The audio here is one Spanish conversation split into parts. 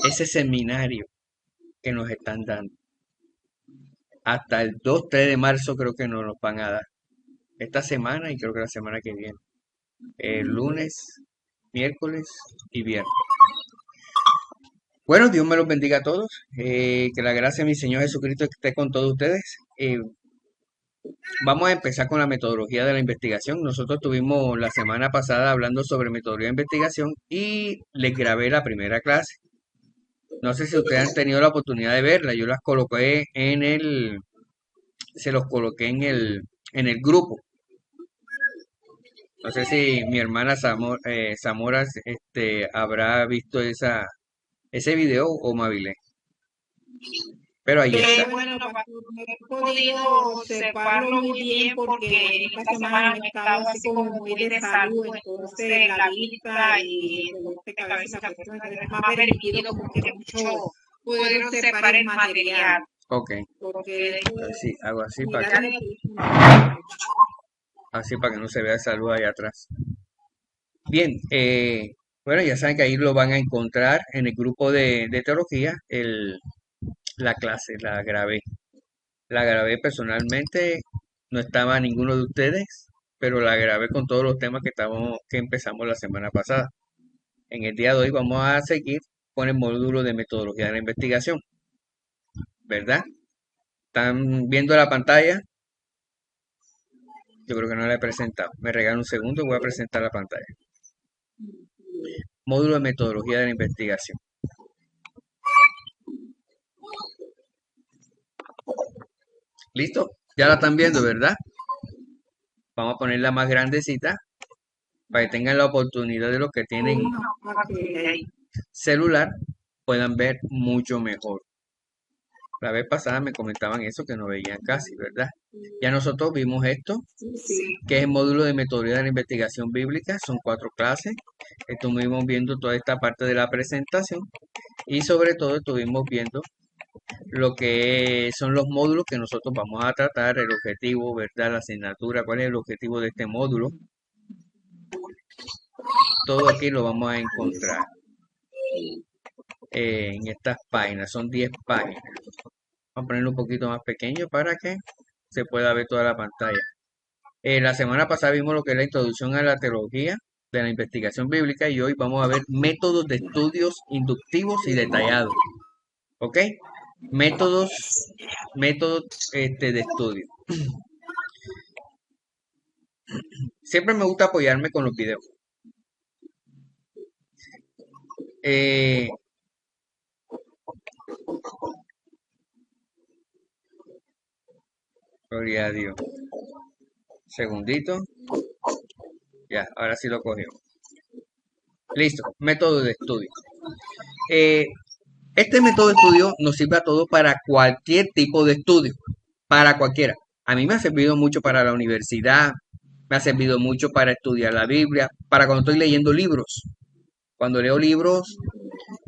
ese seminario que nos están dando. Hasta el 2, 3 de marzo creo que nos lo van a dar. Esta semana y creo que la semana que viene. El lunes, miércoles y viernes. Bueno, Dios me los bendiga a todos. Que la gracia de mi Señor Jesucristo esté con todos ustedes. Vamos a empezar con la metodología de la investigación. Nosotros estuvimos la semana pasada hablando sobre metodología de investigación y les grabé la primera clase. No sé si ustedes han tenido la oportunidad de verla. Yo las coloqué se los coloqué en el grupo. No sé si mi hermana Zamora, habrá visto ese video o Mavilé. Pero ahí está. Bueno, pastor, no he podido observarlo muy bien porque esta semana no he estado así como muy de salud, entonces la vista y el dolor de cabeza y la cuestión, entonces no me ha permitido como que mucho poder observar el material. Ok. Porque Así, hago así así para que no se vea esa luz ahí atrás. Bien, bueno, ya saben que ahí lo van a encontrar en el grupo de teología, la clase, la grabé. La grabé personalmente, no estaba ninguno de ustedes, pero la grabé con todos los temas que empezamos la semana pasada. En el día de hoy vamos a seguir con el módulo de metodología de la investigación, ¿verdad? ¿Están viendo la pantalla? Yo creo que no la he presentado. Me regalan un segundo y voy a presentar la pantalla. Módulo de metodología de la investigación. ¿Listo? Ya la están viendo, ¿verdad? Vamos a ponerla más grandecita para que tengan la oportunidad de los que tienen celular puedan ver mucho mejor. La vez pasada me comentaban eso que no veían casi, ¿verdad? Ya nosotros vimos esto, que es el módulo de metodología de la investigación bíblica. Son 4 clases. Estuvimos viendo toda esta parte de la presentación y sobre todo estuvimos viendo lo que son los módulos que nosotros vamos a tratar, el objetivo, ¿verdad? La asignatura, cuál es el objetivo de este módulo. Todo aquí lo vamos a encontrar en estas páginas. Son 10 páginas. Vamos a ponerlo un poquito más pequeño para que se pueda ver toda la pantalla. La semana pasada vimos lo que es la introducción a la teología de la investigación bíblica y hoy vamos a ver métodos de estudios inductivos y detallados. ¿Ok? Métodos de estudio. Siempre me gusta apoyarme con los videos. Gloria a Dios. Segundito. Ya, ahora sí lo cogió. Listo, método de estudio. Este método de estudio nos sirve a todos para cualquier tipo de estudio, para cualquiera. A mí me ha servido mucho para la universidad, me ha servido mucho para estudiar la Biblia, para cuando estoy leyendo libros. Cuando leo libros,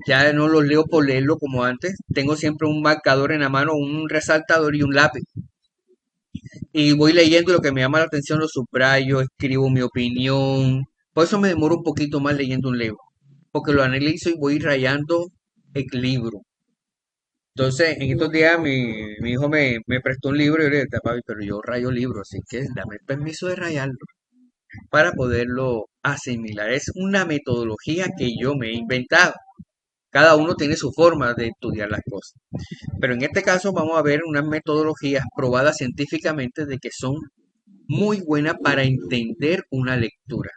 ya no los leo por leerlo como antes. Tengo siempre un marcador en la mano, un resaltador y un lápiz. Y voy leyendo lo que me llama la atención, lo subrayo, escribo mi opinión. Por eso me demoro un poquito más leyendo un libro, porque lo analizo y voy rayando el libro. Entonces, en estos días mi hijo me prestó un libro y yo le dije, papi, pero yo rayo libros, así que dame el permiso de rayarlo para poderlo asimilar. Es una metodología que yo me he inventado. Cada uno tiene su forma de estudiar las cosas. Pero en este caso vamos a ver unas metodologías probadas científicamente de que son muy buenas para entender una lectura,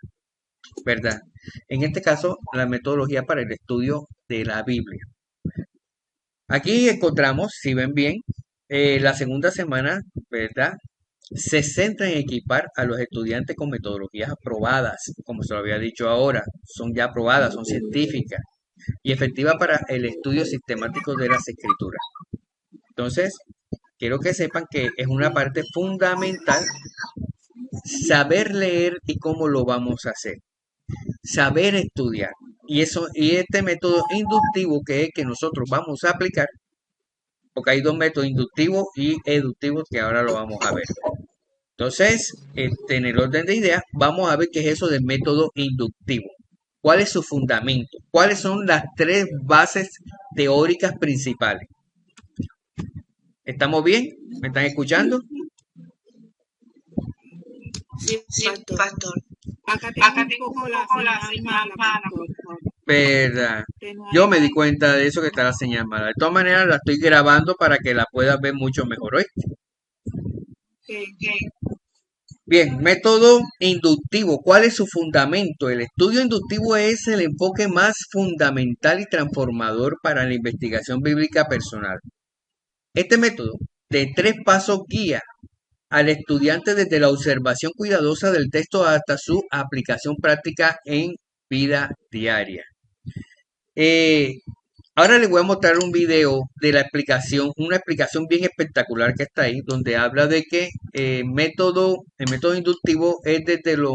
¿verdad? En este caso, la metodología para el estudio de la Biblia. Aquí encontramos, si ven bien, la segunda semana, ¿verdad? Se centra en equipar a los estudiantes con metodologías aprobadas, como se lo había dicho ahora, son ya aprobadas, son científicas y efectivas para el estudio sistemático de las escrituras. Entonces, quiero que sepan que es una parte fundamental saber leer y cómo lo vamos a hacer, saber estudiar. Y este método inductivo que es que nosotros vamos a aplicar, porque hay 2 métodos, inductivos y eductivos, que ahora lo vamos a ver. Entonces, en el orden de ideas, vamos a ver qué es eso del método inductivo. ¿Cuál es su fundamento? ¿Cuáles son las tres bases teóricas principales? ¿Estamos bien? ¿Me están escuchando? Sí, Sí, pastor. pastor. Acá tengo Acá un tengo un poco la poco la señal señal mala, mala, pastor. pastor. ¿Verdad? Que no Yo hay. me di cuenta de eso que está la señal mala. De todas maneras, la estoy grabando para que la puedas ver mucho mejor, ¿oíste? Que Bien, método inductivo. ¿Cuál es su fundamento? El estudio inductivo es el enfoque más fundamental y transformador para la investigación bíblica personal. Este método de 3 pasos guía al estudiante desde la observación cuidadosa del texto hasta su aplicación práctica en vida diaria. Eh, Ahora les voy a mostrar un video de la explicación, una explicación bien espectacular que está ahí, donde habla de que el método inductivo es desde lo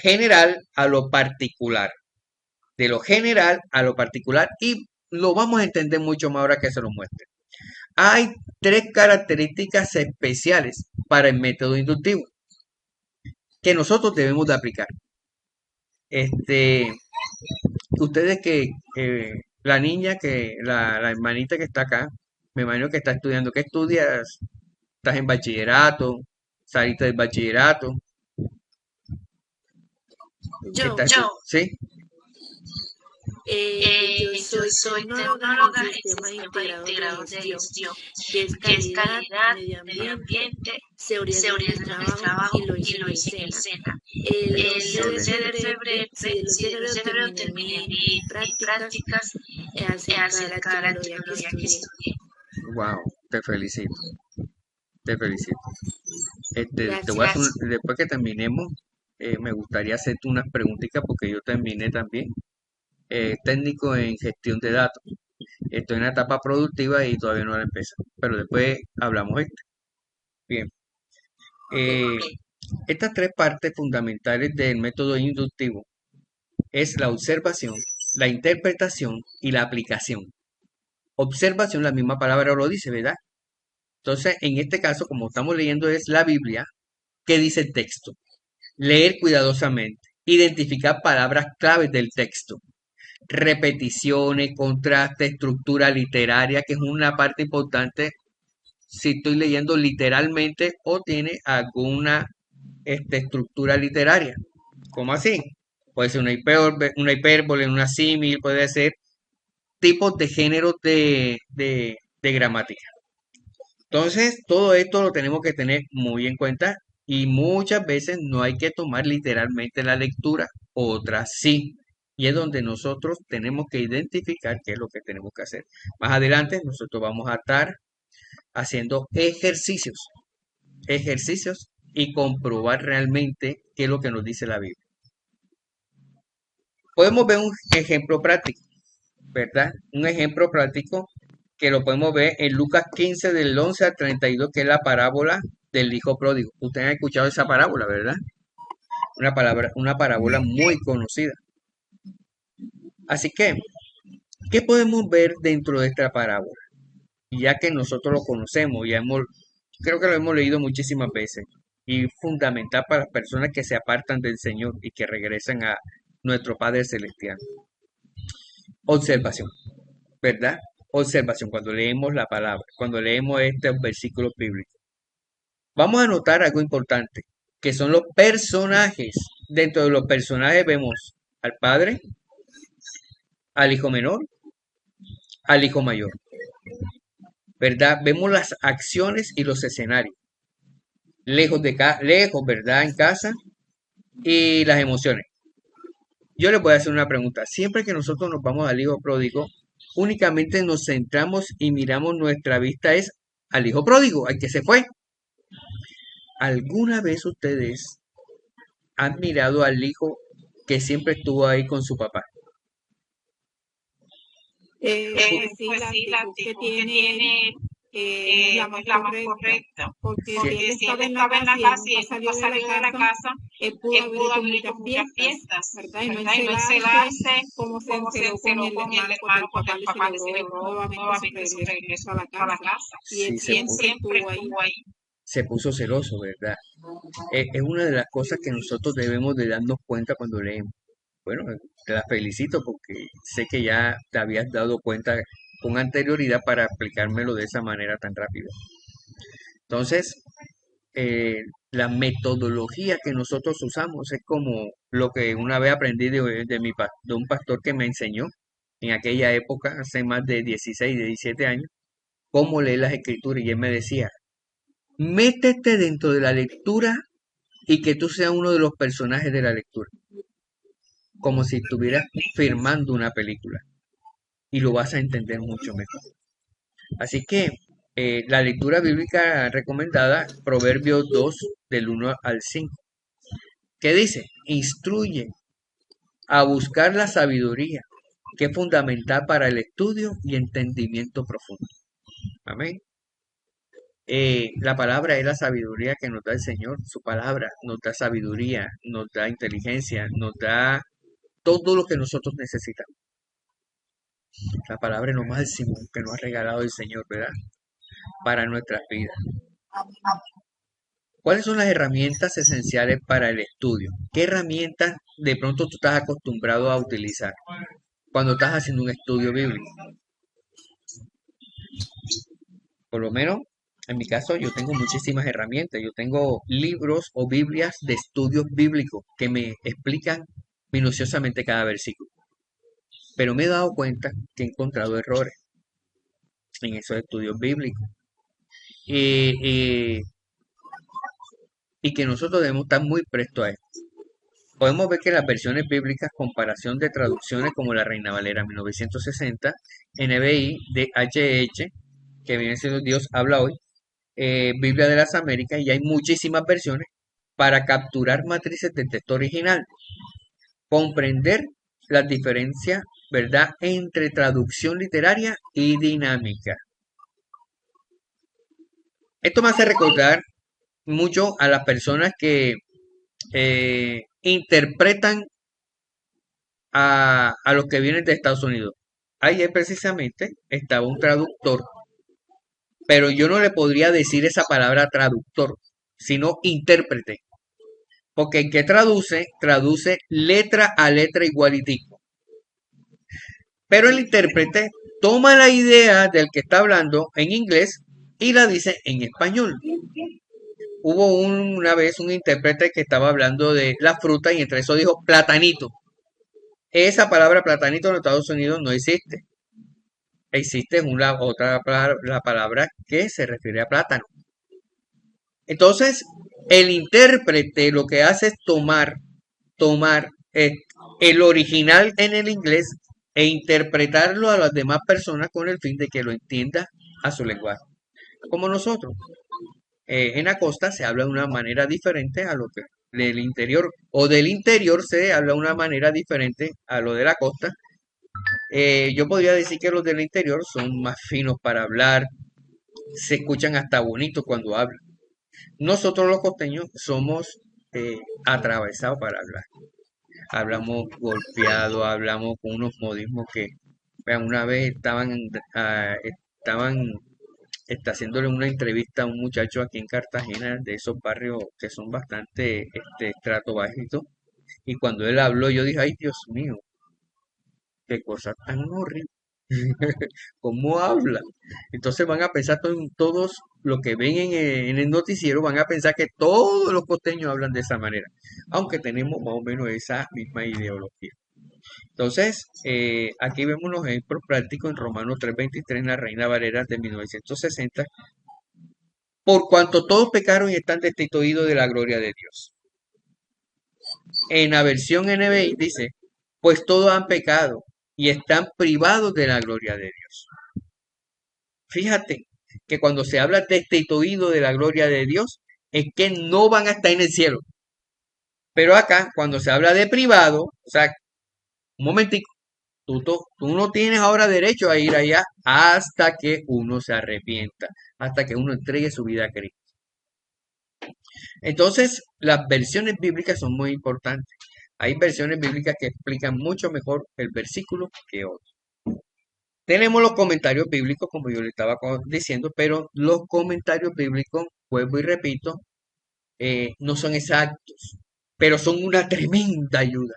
general a lo particular, de lo general a lo particular, y lo vamos a entender mucho más ahora que se lo muestre. Hay 3 características especiales para el método inductivo que nosotros debemos de aplicar. Ustedes la niña la hermanita que está acá, me imagino que está estudiando. ¿Qué estudias? ¿Estás en bachillerato? ¿Saliste del bachillerato? Yo, ¿Sí? yo yo soy soy tecnóloga tecnóloga en en sistemas sistemas integrados integrados de de gestión, gestión, que es que es calidad, calidad, medio medio ambiente, ambiente, seguridad en el seguridad en el trabajo y trabajo lo y hice lo en el hice en el SENA. SENA. El El 11 de 11 de febrero, febrero, sí, el 11 de sí, el 11 febrero de febrero terminé terminé mis mis prácticas prácticas acerca de la acerca de la tecnología que tecnología que estudié. estudié. Wow, te felicito, te felicito. Te voy a hacer Gracias. después que terminemos, me gustaría hacerte unas preguntitas porque yo terminé también técnico en gestión de datos. Estoy en la etapa productiva y todavía no la empiezo, pero después hablamos esto. Bien. Eh, Estas 3 partes fundamentales del método inductivo es la observación, la interpretación y la aplicación. Observación, la misma palabra lo dice, ¿verdad? Entonces, en este caso, como estamos leyendo es la Biblia, ¿qué dice el texto? Leer cuidadosamente, identificar palabras claves del texto, repeticiones, contraste, estructura literaria, que es una parte importante si estoy leyendo literalmente o tiene alguna estructura literaria. ¿Cómo así? Puede ser una hipérbole, una símil, puede ser tipos de géneros de gramática. Entonces, todo esto lo tenemos que tener muy en cuenta y muchas veces no hay que tomar literalmente la lectura, otras sí. Y es donde nosotros tenemos que identificar qué es lo que tenemos que hacer. Más adelante nosotros vamos a estar haciendo ejercicios y comprobar realmente qué es lo que nos dice la Biblia. Podemos ver un ejemplo práctico, ¿verdad? Un ejemplo práctico que lo podemos ver en Lucas 15 del 11 al 32, que es la parábola del hijo pródigo. Ustedes han escuchado esa parábola, ¿verdad? Una parábola muy conocida. Así que, ¿qué podemos ver dentro de esta parábola? Ya que nosotros lo conocemos, creo que lo hemos leído muchísimas veces, y fundamental para las personas que se apartan del Señor y que regresan a nuestro Padre Celestial. Observación, ¿verdad? Observación cuando leemos la palabra, cuando leemos estos versículos bíblicos. Vamos a notar algo importante, que son los personajes. Dentro de los personajes vemos al Padre, al Hijo menor, al Hijo mayor, ¿verdad? Vemos las acciones y los escenarios. Lejos, ¿verdad? En casa y las emociones. Yo les voy a hacer una pregunta. Siempre que nosotros nos vamos al hijo pródigo, únicamente nos centramos y miramos nuestra vista es al hijo pródigo, al que se fue. ¿Alguna vez ustedes han mirado al hijo que siempre estuvo ahí con su papá? Pues sí, Pues la sí, la actitud que actitud que tiene él tiene no es la no más es la más correcta, correcta, porque si él porque si él estaba en la estaba en casa la y él casa y nunca él nunca salió de la salió de la casa, casa, él pudo él haber pudo hecho haber hecho muchas muchas fiestas, fiestas, ¿verdad? Y no ¿verdad? Y no encelarse encelarse como se como se enceló con enceló el con el hermano cuando hermano el cuando papá el le papá le celebró celebró nuevamente su nuevamente su regreso regreso a la a la casa. casa. Y él Sí, siempre Siempre estuvo ahí. estuvo ahí. se puso celoso, ¿verdad? Es una de las cosas que nosotros debemos de darnos cuenta cuando leemos. Bueno, te la felicito porque sé que ya te habías dado cuenta con anterioridad para explicármelo de esa manera tan rápida. Entonces, eh, la metodología que nosotros usamos es como lo que una vez aprendí de un pastor que me enseñó en aquella época, hace más de 16, 17 años, cómo leer las escrituras. Y él me decía, métete dentro de la lectura y que tú seas uno de los personajes de la lectura, como si estuvieras firmando una película y lo vas a entender mucho mejor. Así que la lectura bíblica recomendada, Proverbios 2, del 1 al 5. ¿Qué dice? Instruye a buscar la sabiduría, que es fundamental para el estudio y entendimiento profundo. Amén. La palabra es la sabiduría que nos da el Señor. Su palabra nos da sabiduría, nos da inteligencia, nos da todo lo que nosotros necesitamos. La palabra es lo máximo que nos ha regalado el Señor, ¿verdad? Para nuestras vidas. ¿Cuáles son las herramientas esenciales para el estudio? ¿Qué herramientas de pronto tú estás acostumbrado a utilizar cuando estás haciendo un estudio bíblico? Por lo menos, en mi caso, yo tengo muchísimas herramientas. Yo tengo libros o Biblias de estudios bíblicos que me explican minuciosamente cada versículo. Pero me he dado cuenta que he encontrado errores en esos estudios bíblicos. Y que nosotros debemos estar muy prestos a esto. Podemos ver que las versiones bíblicas, comparación de traducciones como la Reina Valera 1960, NBI, DHH, que viene siendo Dios habla hoy, Biblia de las Américas, y hay muchísimas versiones para capturar matrices del texto original, comprender las diferencias, ¿verdad?, entre traducción literaria y dinámica. Esto me hace recordar mucho a las personas que interpretan a los que vienen de Estados Unidos. Ayer precisamente estaba un traductor, pero yo no le podría decir esa palabra traductor, sino intérprete. Porque el que traduce, traduce letra a letra igualitico. Pero el intérprete toma la idea del que está hablando en inglés y la dice en español. Hubo una vez un intérprete que estaba hablando de la fruta y entre eso dijo platanito. Esa palabra platanito en Estados Unidos no existe. Existe otra palabra, la palabra que se refiere a plátano. Entonces, el intérprete lo que hace es tomar el original en el inglés e interpretarlo a las demás personas con el fin de que lo entienda a su lenguaje. Como nosotros. En la costa se habla de una manera diferente a lo que del interior, o del interior se habla de una manera diferente a lo de la costa. Yo podría decir que los del interior son más finos para hablar, se escuchan hasta bonitos cuando hablan. Nosotros los costeños somos atravesados para hablar. Hablamos golpeado, hablamos con unos modismos que, vean, una vez estaban haciéndole una entrevista a un muchacho aquí en Cartagena, de esos barrios que son bastante estrato bajito, y cuando él habló yo dije, ay Dios mío, qué cosa tan horrible. ¿Cómo habla? Entonces van a pensar todos lo que ven en el noticiero, van a pensar que todos los costeños hablan de esa manera, aunque tenemos más o menos esa misma ideología. Entonces, aquí vemos unos ejemplos prácticos en Romanos 3:23, en la Reina Valera de 1960. Por cuanto todos pecaron y están destituidos de la gloria de Dios. En la versión NBI dice, pues todos han pecado y están privados de la gloria de Dios. Fíjate que cuando se habla destituido de la gloria de Dios, es que no van a estar en el cielo. Pero acá, cuando se habla de privado, o sea, un momentico, tú no tienes ahora derecho a ir allá hasta que uno se arrepienta, hasta que uno entregue su vida a Cristo. Entonces, las versiones bíblicas son muy importantes. Hay versiones bíblicas que explican mucho mejor el versículo que otras. Tenemos los comentarios bíblicos, como yo le estaba diciendo, pero los comentarios bíblicos, vuelvo y repito, no son exactos, pero son una tremenda ayuda.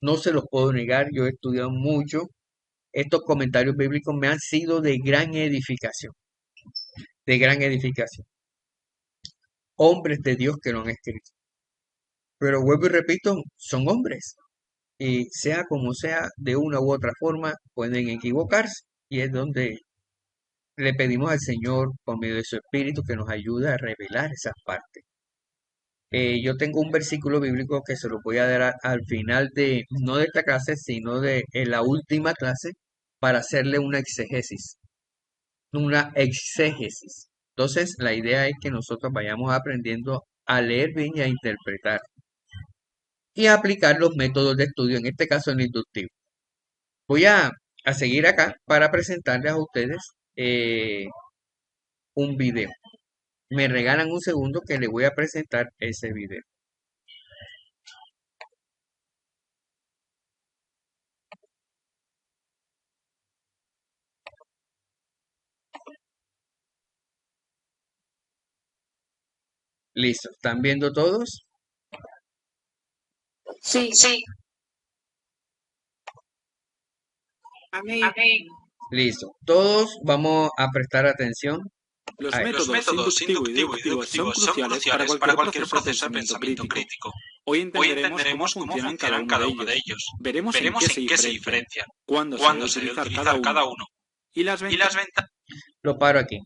No se los puedo negar, yo he estudiado mucho. Estos comentarios bíblicos me han sido de gran edificación, de gran edificación. Hombres de Dios que lo han escrito. Pero vuelvo y repito, son hombres. Y sea como sea, de una u otra forma, pueden equivocarse. Y es donde le pedimos al Señor, por medio de su Espíritu, que nos ayude a revelar esas partes. Yo tengo un versículo bíblico que se lo voy a dar al final de, no de esta clase, sino de en la última clase, para hacerle una exégesis. Una exégesis. Entonces, la idea es que nosotros vayamos aprendiendo a leer bien y a interpretar. Y a aplicar los métodos de estudio, en este caso el inductivo. Voy a seguir acá para presentarles a ustedes un video. Me regalan un segundo que les voy a presentar ese video. Listo, ¿están viendo todos? Sí. Amén. Listo, todos vamos a prestar atención. Los Ay. métodos inductivo y deductivo son cruciales para cualquier proceso de pensamiento crítico. Hoy entenderemos cómo funcionan cada uno de ellos. Veremos en qué se diferencian, cuándo se debe utilizar cada uno y las ventajas. Lo paro aquí.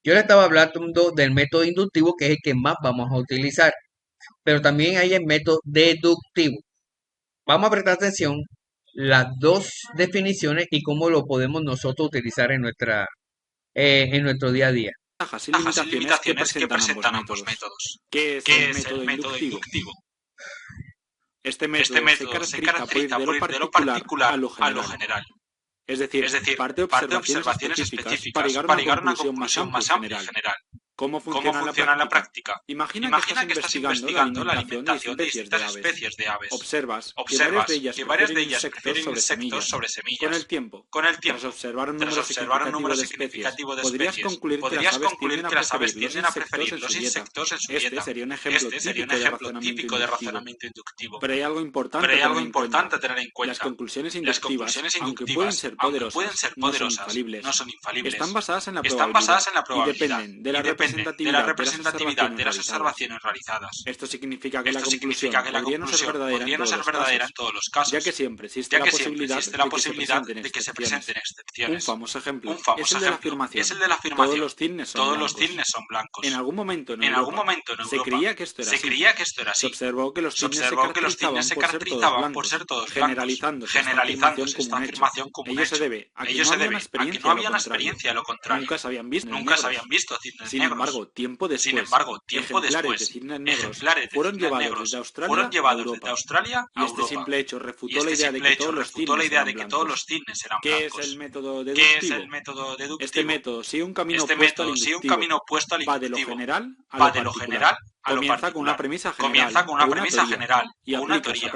Yo le estaba hablando del método inductivo, que es el que más vamos a utilizar, pero también hay el método deductivo. Vamos a prestar atención las dos definiciones y cómo lo podemos nosotros utilizar en nuestro día a día. Y limitaciones que presentan ambos métodos. ¿Qué es el método inductivo? Este método se caracteriza por ir de lo particular a lo general. Es decir, parte de observaciones específicas para llegar a una conclusión más amplia y general. ¿Cómo funciona la práctica? Imagina que estás investigando la alimentación de distintas especies de aves. Observas que varias de ellas prefieren insectos sobre semillas. Con el tiempo, tras observar un número significativo de especies, podrías concluir que las aves tienden a preferir los insectos en su dieta. Este sería un ejemplo típico de razonamiento inductivo. Pero hay algo importante a tener en cuenta. Las conclusiones inductivas, aunque pueden ser poderosas, no son infalibles. Están basadas en la probabilidad y dependen de la representatividad de las observaciones realizadas. Esto significa que la conclusión podría no ser verdadera en todos los casos, ya que siempre existe la posibilidad de que se presenten excepciones. Un famoso ejemplo es el de la afirmación. Todos los cisnes son blancos. En algún momento en Europa se creía que esto era así. Se observó que los cisnes se caracterizaban por ser todos blancos, generalizándose esta afirmación como un hecho. Ello se debe a que no había una experiencia de lo contrario. Nunca se habían visto cisnes negros. Sin embargo, tiempo después, ejemplares de fueron cisnes llevados negros desde Australia a y este Europa. simple hecho refutó la idea de que todos los cisnes eran blancos. ¿Qué es el método deductivo? Este método sigue un camino opuesto al inductivo. Va de lo general a lo particular. Comienza con una premisa general y aplica esa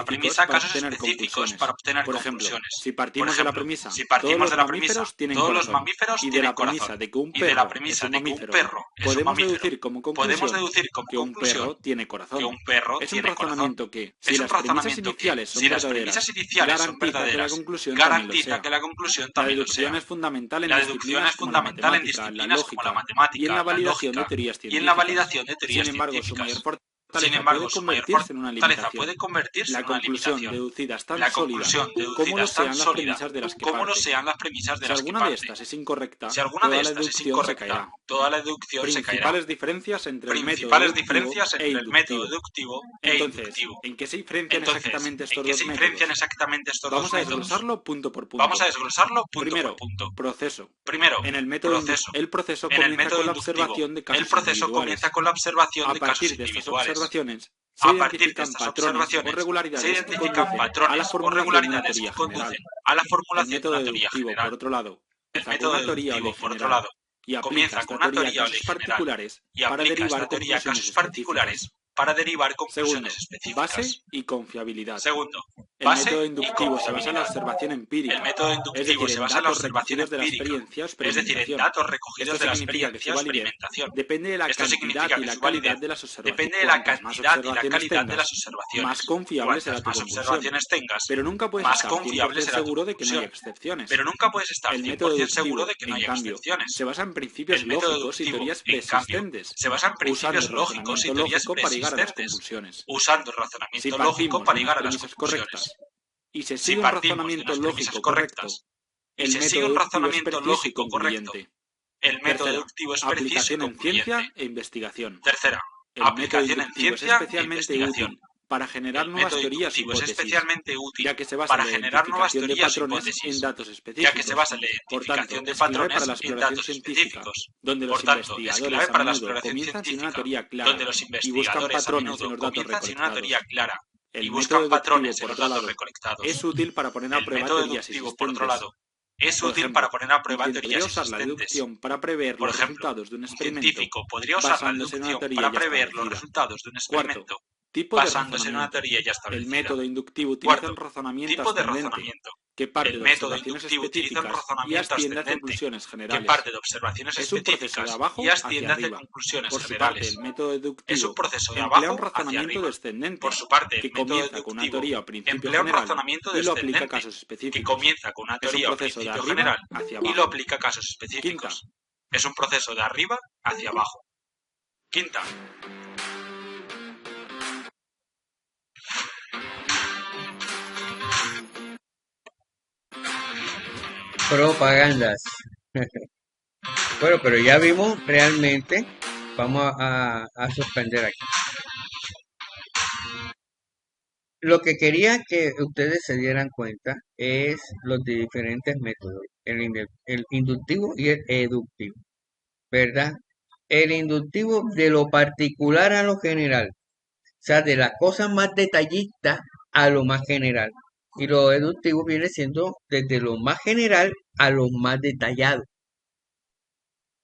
premisa a casos específicos para obtener conclusiones. Si partimos de la premisa todos los mamíferos tienen corazón, y de la premisa de que un perro es un mamífero, podemos deducir como conclusión que un perro tiene corazón. Es un razonamiento que, si las premisas iniciales son verdaderas, garantiza que la conclusión también lo sea. La deducción es fundamental en disciplinas como la matemática, y en la validación de teorías científicas. Sin embargo, su mayor fortaleza puede convertirse en una limitación. La conclusión deducida es tan sólida como lo sean las premisas de las que parte. Si alguna de estas es incorrecta, toda la deducción se caerá. Principales diferencias entre el método deductivo e inductivo. ¿En qué se diferencian exactamente estos dos métodos? Vamos a desglosarlo punto por punto. Primero, proceso. En el método el proceso comienza con la observación de casos individuales. A partir de estas observaciones se identifican patrones o regularidades que conducen a la formulación de una teoría general. El método deductivo, por otro lado, comienza con una teoría o ley general y aplica esta teoría a casos particulares para derivar conclusiones particulares Segundo, base y confiabilidad. El método inductivo se basa en la observación empírica, es decir, en datos recogidos de la experiencia o experimentación. Esto significa que su validez depende de la cantidad y la calidad de las observaciones. Cuantas más observaciones tengas, más confiable será tu conclusión. Pero nunca puedes estar 100% seguro de que no hay excepciones. El método deductivo, en cambio, se basa en principios lógicos y teorías persistentes, usando el razonamiento lógico para llegar a las conclusiones. Si partimos de unas premisas correctas y se sigue un razonamiento lógico correcto, el método deductivo es preciso y concluyente. Tercero, aplicación en ciencia e investigación. El método inductivo es especialmente útil para generar nuevas teorías y hipótesis, ya que se basa en la identificación de patrones en datos específicos. Por tanto, es clave para la exploración científica, donde los investigadores a menudo comienzan sin una teoría clara y buscan patrones en los datos recolectados. El método deductivo, por otro lado, es útil para poner a prueba teorías existentes. Por ejemplo, podría usar la deducción para prever los resultados de un experimento basándose en una teoría ya establecida. Cuarto, tipo de razonamiento. El método inductivo utiliza un razonamiento ascendente, que parte de observaciones específicas y asciende a conclusiones generales. Es un proceso de abajo hacia arriba. Por su parte, el método deductivo emplea un razonamiento descendente, que comienza con una teoría o principio general y lo aplica a casos específicos. Es un proceso de arriba hacia abajo. Quinta, Es un proceso de arriba hacia abajo. Quinta. Propagandas. Bueno, pero ya vimos realmente, vamos a suspender aquí. Lo que quería que ustedes se dieran cuenta es los diferentes métodos, el inductivo y el eductivo, ¿verdad? El inductivo de lo particular a lo general, o sea, de las cosas más detallistas a lo más general. Y lo deductivo viene siendo desde lo más general a lo más detallado.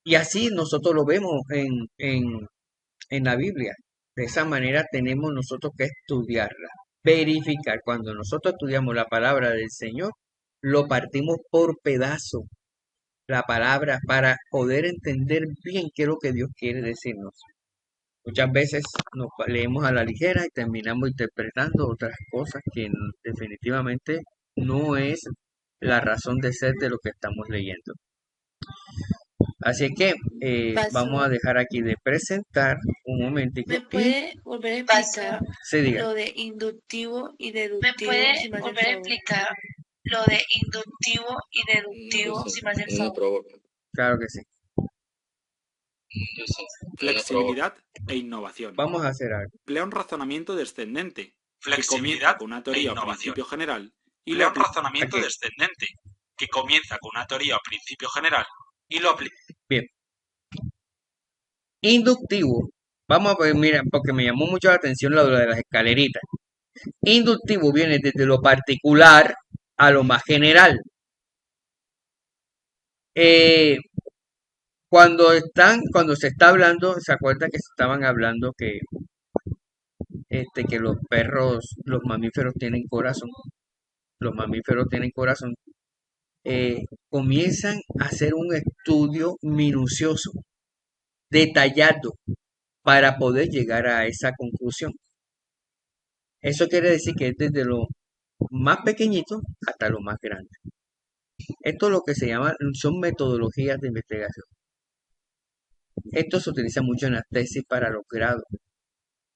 Y así nosotros lo vemos en la Biblia. De esa manera tenemos nosotros que estudiarla, verificar. Cuando nosotros estudiamos la palabra del Señor, lo partimos por pedazos, la palabra, para poder entender bien qué es lo que Dios quiere decirnos. Muchas veces nos leemos a la ligera y terminamos interpretando otras cosas que definitivamente no es la razón de ser de lo que estamos leyendo. Así que vamos a dejar aquí de presentar un momentico. ¿Me puede volver a explicar Sí, diga. lo de inductivo y ¿Me deductivo? puede si me hace el volver a favor? explicar lo de inductivo y deductivo, si me hace el favor? Claro que sí. flexibilidad e innovación. Vamos a hacer algo. Emplea un razonamiento descendente, que comienza Flexibilidad con una e teoría o innovación. principio general y Emplea lo un aplica. razonamiento Aquí. descendente que comienza con una teoría o principio general y lo aplica. Bien. Inductivo. Vamos a ver, mira, porque me llamó mucho la atención lo de las escaleritas. Inductivo viene desde lo particular a lo más general. Cuando se está hablando, se acuerda que se estaban hablando que los perros, los mamíferos tienen corazón. Los mamíferos tienen corazón. Comienzan a hacer un estudio minucioso, detallado, para poder llegar a esa conclusión. Eso quiere decir que es desde lo más pequeñito hasta lo más grande. Esto es lo que se llama, son metodologías de investigación. Esto se utiliza mucho en las tesis para los grados.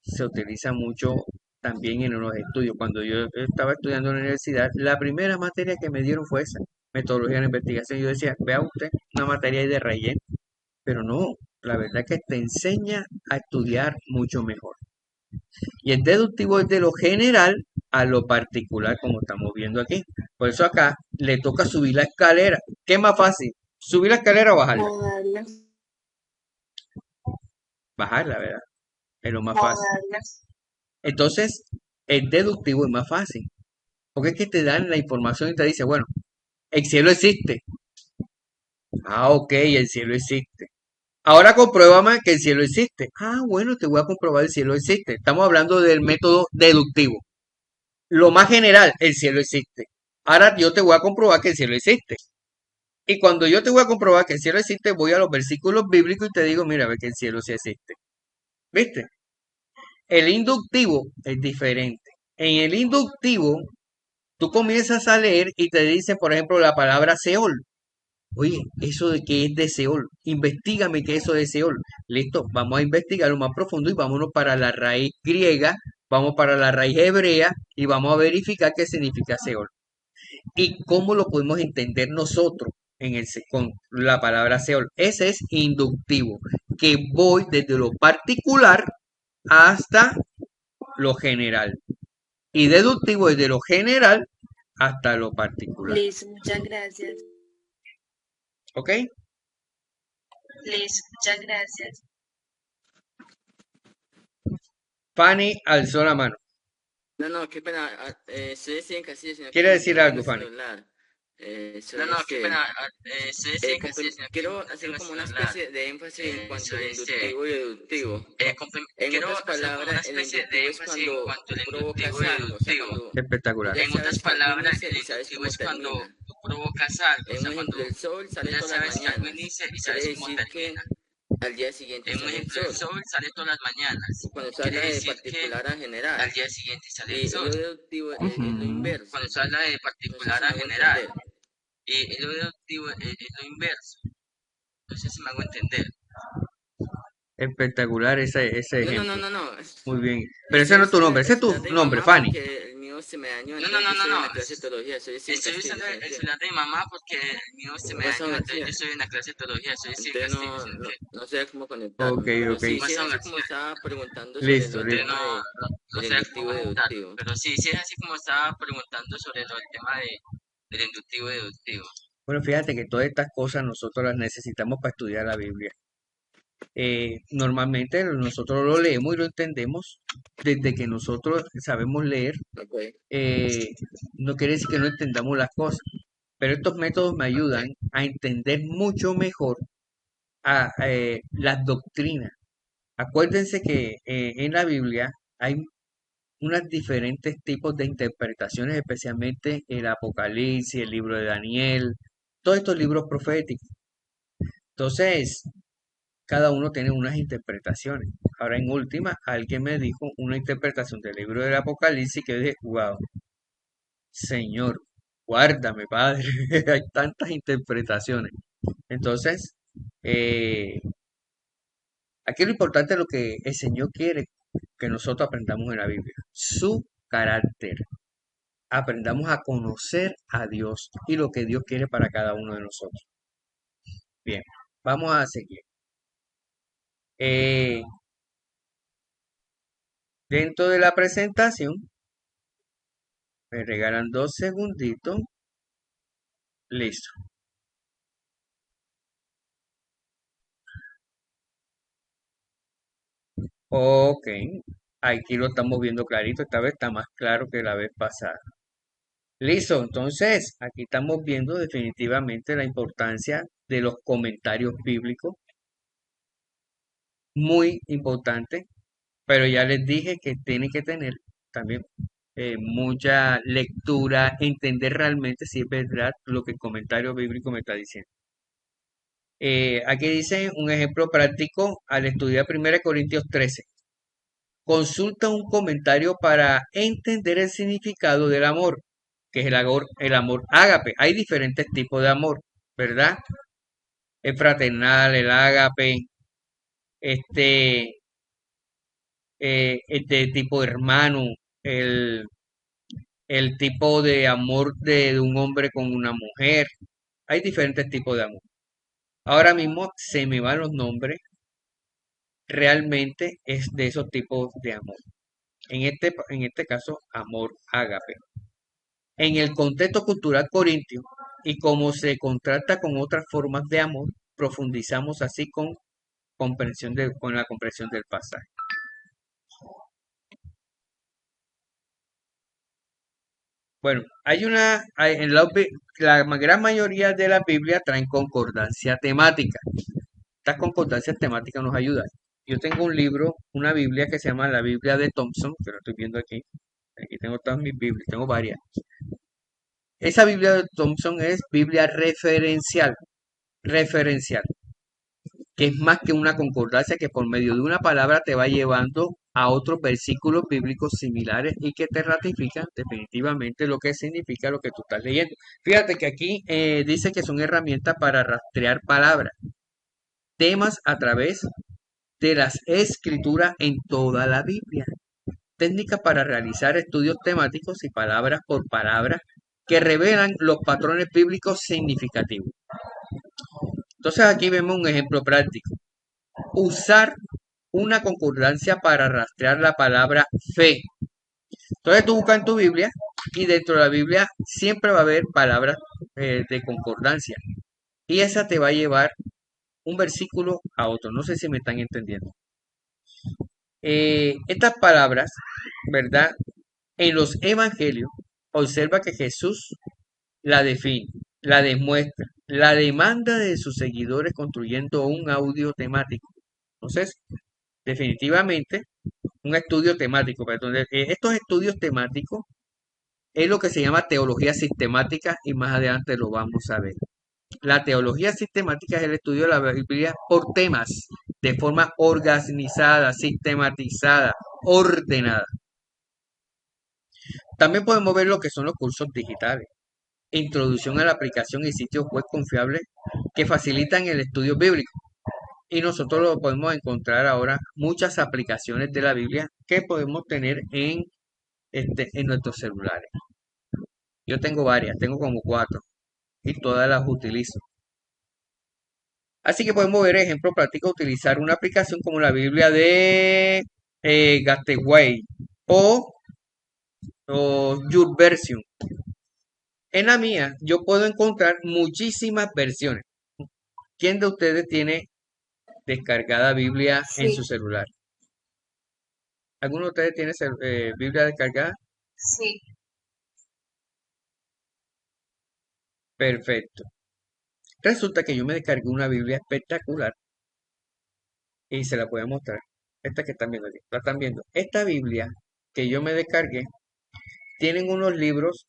Se utiliza mucho también en los estudios. Cuando yo estaba estudiando en la universidad, la primera materia que me dieron fue esa, metodología de investigación. Yo decía, vea usted, una materia ahí de relleno. Pero no, la verdad es que te enseña a estudiar mucho mejor. Y el deductivo es de lo general a lo particular, como estamos viendo aquí. Por eso acá le toca subir la escalera. ¿Qué es más fácil? ¿Subir la escalera o bajarla? Bajarla. Bajarla, ¿verdad? Es lo más fácil. Entonces, el deductivo es más fácil. Porque es que te dan la información y te dice, bueno, el cielo existe. Ah, ok, el cielo existe. Ahora compruébame que el cielo existe. Ah, bueno, te voy a comprobar el cielo existe. Estamos hablando del método deductivo. Lo más general, el cielo existe. Ahora yo te voy a comprobar que el cielo existe. Y cuando yo te voy a comprobar que el cielo existe, voy a los versículos bíblicos y te digo, mira, ve que el cielo sí existe. ¿Viste? El inductivo es diferente. En el inductivo, tú comienzas a leer y te dice, por ejemplo, la palabra Seol. Oye, ¿eso de qué es de Seol? Investígame qué es eso de Seol. Listo, vamos a investigarlo más profundo y vámonos para la raíz griega, vamos para la raíz hebrea y vamos a verificar qué significa Seol. ¿Y cómo lo podemos entender nosotros con la palabra Seol? Ese es inductivo, que voy desde lo particular hasta lo general. Y deductivo desde lo general hasta lo particular. Listo, muchas gracias. ¿Ok? Listo, muchas gracias. Fanny alzó la mano. No, qué pena. Estoy en Castillo, señor. ¿Quiere decir algo, Fanny? Qué pena. Quiero hacer como una especie de énfasis en cuanto al inductivo y deductivo. En otras palabras, el inductivo es cuando tú provocas algo. Espectacular. En otras palabras, el inductivo es cuando tú provocas algo. En un ejemplo, el sol sale todas las mañanas. Quiere decir que al día siguiente sale el sol sale todas las mañanas. Cuando se habla de particular a general, al día siguiente sale el sol. Y lo deductivo es lo inverso. Cuando se habla de particular a general, y lo deductivo es lo inverso. No sé si me hago entender. Espectacular ese ejemplo. No. Muy bien. Pero ese no es tu nombre, ese es tu nombre, Fanny. El mío se me dañó. No. En la clase de teología. Estoy usando el celular de mi mamá porque el mío se me dañó. Entonces yo estoy en la clase de teología. No sé cómo conectar. Ok. Sí, así como estaba preguntando sobre Listo. el tema del inductivo y deductivo. Pero sí, es así como estaba preguntando sobre el tema del inductivo y deductivo. Bueno, fíjate que todas estas cosas nosotros las necesitamos para estudiar la Biblia. Normalmente nosotros lo leemos y lo entendemos desde que nosotros sabemos leer. No quiere decir que no entendamos las cosas, pero estos métodos me ayudan a entender mucho mejor las doctrinas. Acuérdense que en la Biblia hay unos diferentes tipos de interpretaciones, especialmente el Apocalipsis, el libro de Daniel, todos estos libros proféticos. Entonces, cada uno tiene unas interpretaciones. Ahora, en última, alguien me dijo una interpretación del libro del Apocalipsis que dije, wow, Señor, guárdame, Padre, hay tantas interpretaciones. Entonces, aquí lo importante es lo que el Señor quiere que nosotros aprendamos en la Biblia, su carácter. Aprendamos a conocer a Dios y lo que Dios quiere para cada uno de nosotros. Bien, vamos a seguir. Dentro de la presentación, me regalan 2 segunditos. Listo. Ok, aquí lo estamos viendo clarito. Esta vez está más claro que la vez pasada. Listo, entonces aquí estamos viendo definitivamente la importancia de los comentarios bíblicos. Muy importante, pero ya les dije que tienen que tener también mucha lectura, entender realmente si es verdad lo que el comentario bíblico me está diciendo. Aquí dice un ejemplo práctico al estudiar 1 Corintios 13. Consulta un comentario para entender el significado del amor, que es el amor ágape. Hay diferentes tipos de amor, ¿verdad? El fraternal, el ágape, este tipo hermano, el, el tipo de amor de un hombre con una mujer. Hay diferentes tipos de amor. Ahora mismo se me van los nombres. Realmente es de esos tipos de amor. En este caso, amor ágape. En el contexto cultural corintio y como se contrasta con otras formas de amor, profundizamos así con la comprensión del pasaje. Bueno, la gran mayoría de las Biblias traen concordancia temática. Estas concordancias temáticas nos ayudan. Yo tengo un libro, una Biblia que se llama la Biblia de Thompson, que lo estoy viendo aquí. Aquí tengo todas mis Biblias, tengo varias. Esa Biblia de Thompson es Biblia referencial, que es más que una concordancia que por medio de una palabra te va llevando a otros versículos bíblicos similares y que te ratifican definitivamente lo que significa lo que tú estás leyendo. Fíjate que aquí dice que son herramientas para rastrear palabras, temas a través de las escrituras en toda la Biblia, técnicas para realizar estudios temáticos y palabras por palabra que revelan los patrones bíblicos significativos. Entonces aquí vemos un ejemplo práctico. Usar una concordancia para rastrear la palabra fe. Entonces tú buscas en tu Biblia y dentro de la Biblia siempre va a haber palabras de concordancia. Y esa te va a llevar un versículo a otro. No sé si me están entendiendo. Estas palabras, ¿verdad? En los evangelios, observa que Jesús la define, la demuestra, la demanda de sus seguidores construyendo un audio temático. Entonces, definitivamente, un estudio temático. Estos estudios temáticos es lo que se llama teología sistemática y más adelante lo vamos a ver. La teología sistemática es el estudio de la Biblia por temas, de forma organizada, sistematizada, ordenada. También podemos ver lo que son los cursos digitales. Introducción a la aplicación y sitios web confiables que facilitan el estudio bíblico. Y nosotros lo podemos encontrar ahora muchas aplicaciones de la Biblia que podemos tener en nuestros celulares. Yo tengo varias, tengo como 4 y todas las utilizo. Así que podemos ver ejemplo práctico, utilizar una aplicación como la Biblia de Gateway o YouVersion. En la mía yo puedo encontrar muchísimas versiones. ¿Quién de ustedes tiene descargada Biblia en su Sí, celular? ¿Alguno de ustedes tiene Biblia descargada? Sí. Perfecto. Resulta que yo me descargué una Biblia espectacular y se la voy a mostrar. Esta que están viendo aquí. La están viendo. Esta Biblia que yo me descargué tienen unos libros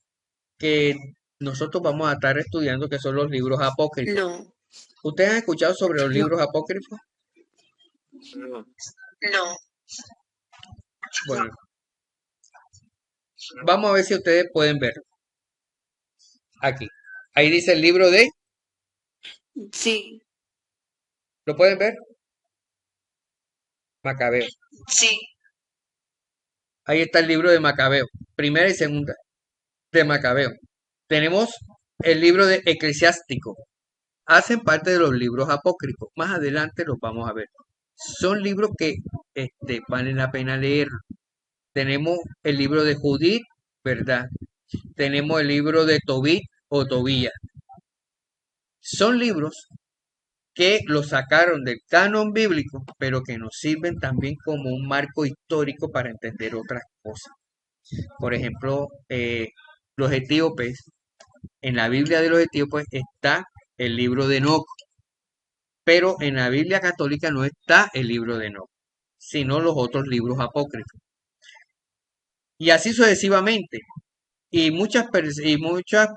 que nosotros vamos a estar estudiando, que son los libros apócrifos. No, ¿Ustedes han escuchado sobre los libros apócrifos? no. No. Bueno, vamos a ver si ustedes pueden verlo. Aquí. Ahí dice el libro de... sí, ¿Lo pueden ver? Macabeo. Sí. Ahí está el libro de Macabeo. Primera y segunda de Macabeo. Tenemos el libro de Eclesiástico. Hacen parte de los libros apócrifos. Más adelante los vamos a ver. Son libros que valen la pena leer. Tenemos el libro de Judith, ¿verdad? Tenemos el libro de Tobit o Tobías. Son libros que los sacaron del canon bíblico, pero que nos sirven también como un marco histórico para entender otras cosas. Por ejemplo, los etíopes, en la Biblia de los etíopes está el libro de Enoc, pero en la Biblia católica no está el libro de Enoc, sino los otros libros apócrifos. Y así sucesivamente. Y muchas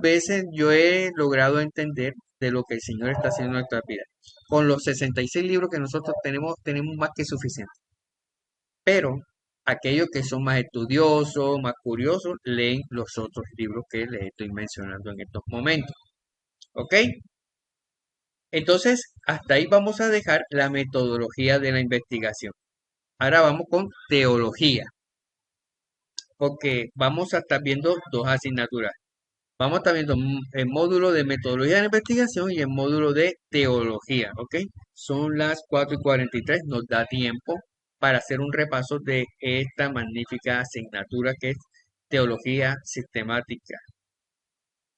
veces yo he logrado entender de lo que el Señor está haciendo en nuestra vida. Con los 66 libros que nosotros tenemos, tenemos más que suficiente. Pero aquellos que son más estudiosos, más curiosos, leen los otros libros que les estoy mencionando en estos momentos. ¿Ok? Entonces, hasta ahí vamos a dejar la metodología de la investigación. Ahora vamos con teología, porque vamos a estar viendo dos asignaturas. Vamos a estar viendo el módulo de metodología de la investigación y el módulo de teología, ¿ok? Son las 4:43, nos da tiempo para hacer un repaso de esta magnífica asignatura que es teología sistemática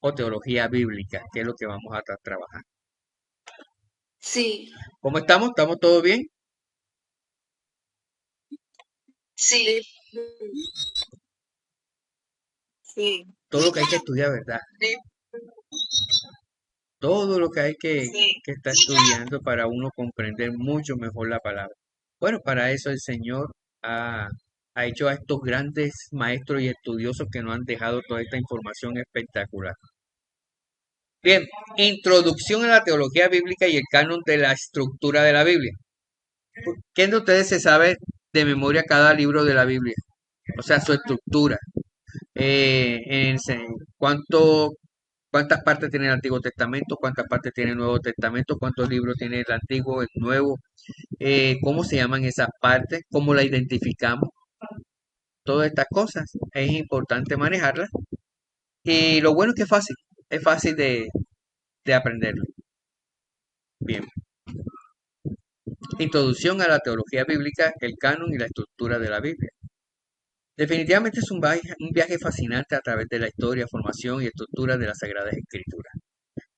o teología bíblica, que es lo que vamos a estar trabajando. sí, ¿Cómo estamos? ¿Estamos todos bien? Sí. sí. Todo lo que hay que estudiar, ¿verdad? Sí. todo lo que hay Sí. que estar estudiando para uno comprender mucho mejor la palabra. Bueno, para eso el Señor ha, ha hecho a estos grandes maestros y estudiosos que nos han dejado toda esta información espectacular. Bien, introducción a la teología bíblica y el canon de la estructura de la Biblia. ¿Quién de ustedes se sabe de memoria cada libro de la Biblia? O sea, su estructura. ¿Cuánto, cuántas partes tiene el Antiguo Testamento? ¿Cuántas partes tiene el Nuevo Testamento? ¿Cuántos libros tiene el Antiguo, el Nuevo? ¿Cómo se llaman esas partes? ¿Cómo la identificamos? Todas estas cosas es importante manejarlas. Y lo bueno es que es fácil de aprenderlo. Bien. Introducción a la teología bíblica, el canon y la estructura de la Biblia. Definitivamente es un viaje fascinante a través de la historia, formación y estructura de las Sagradas Escrituras.